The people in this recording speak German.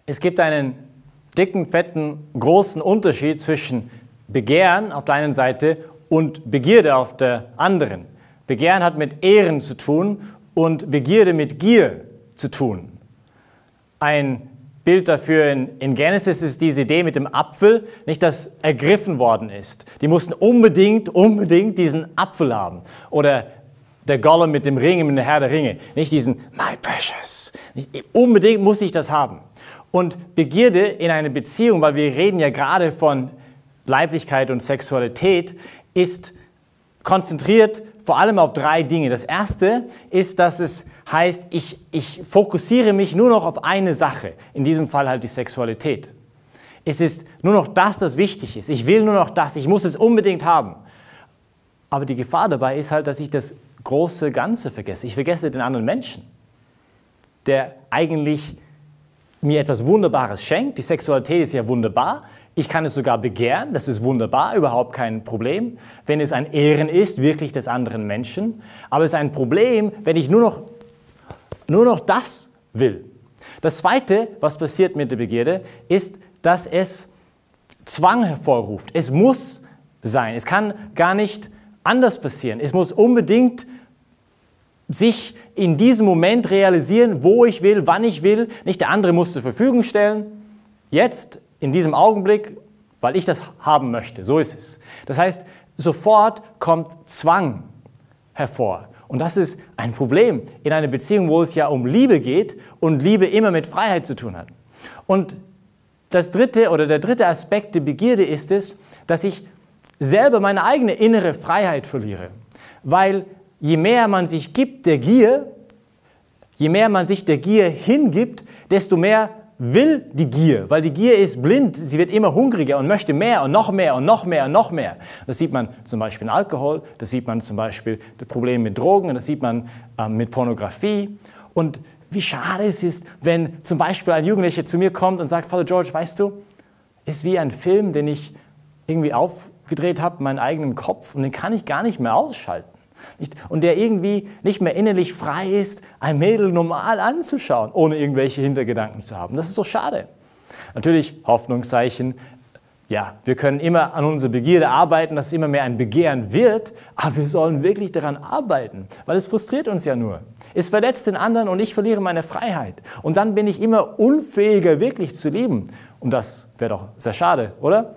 Es gibt einen dicken, fetten, großen Unterschied zwischen Begehren auf der einen Seite und Begierde auf der anderen. Begehren hat mit Ehren zu tun und Begierde mit Gier zu tun. Ein Bild dafür in Genesis ist diese Idee mit dem Apfel, nicht, das ergriffen worden ist. Die mussten unbedingt diesen Apfel haben. Oder der Gollum mit dem Ring im Herr der Ringe, nicht diesen My Precious. Nicht, unbedingt muss ich das haben. Und Begierde in einer Beziehung, weil wir reden ja gerade von Leiblichkeit und Sexualität, ist konzentriert vor allem auf 3 Dinge. Das erste ist, dass es heißt, ich fokussiere mich nur noch auf eine Sache, in diesem Fall halt die Sexualität. Es ist nur noch das wichtig ist. Ich will nur noch das, ich muss es unbedingt haben. Aber die Gefahr dabei ist halt, dass ich das große Ganze vergesse. Ich vergesse den anderen Menschen, der eigentlich mir etwas Wunderbares schenkt. Die Sexualität ist ja wunderbar. Ich kann es sogar begehren, das ist wunderbar, überhaupt kein Problem, wenn es ein Ehren ist, wirklich des anderen Menschen. Aber es ist ein Problem, wenn ich nur noch das will. Das Zweite, was passiert mit der Begierde, ist, dass es Zwang hervorruft. Es muss sein. Es kann gar nicht anders passieren. Es muss unbedingt sich in diesem Moment realisieren, wo ich will, wann ich will. Nicht der andere muss zur Verfügung stellen. Jetzt, in diesem Augenblick, weil ich das haben möchte. So ist es. Das heißt, sofort kommt Zwang hervor. Und das ist ein Problem in einer Beziehung, wo es ja um Liebe geht und Liebe immer mit Freiheit zu tun hat. Und der dritte Aspekt der Begierde ist es, dass ich selber meine eigene innere Freiheit verliere. Weil je mehr man sich gibt der Gier, je mehr man sich der Gier hingibt, desto mehr will die Gier, weil die Gier ist blind, sie wird immer hungriger und möchte mehr und noch mehr und noch mehr und noch mehr. Das sieht man zum Beispiel in Alkohol, das sieht man zum Beispiel das Problem mit Drogen, das sieht man mit Pornografie. Und wie schade es ist, wenn zum Beispiel ein Jugendlicher zu mir kommt und sagt, Father George, weißt du, ist wie ein Film, den ich irgendwie aufgedreht habe, meinen eigenen Kopf, und den kann ich gar nicht mehr ausschalten. Und der irgendwie nicht mehr innerlich frei ist, ein Mädel normal anzuschauen, ohne irgendwelche Hintergedanken zu haben. Das ist so schade. Natürlich Hoffnungszeichen. Ja, wir können immer an unserer Begierde arbeiten, dass es immer mehr ein Begehren wird, aber wir sollen wirklich daran arbeiten, weil es frustriert uns ja nur. Es verletzt den anderen und ich verliere meine Freiheit. Und dann bin ich immer unfähiger, wirklich zu lieben. Und das wäre doch sehr schade, oder?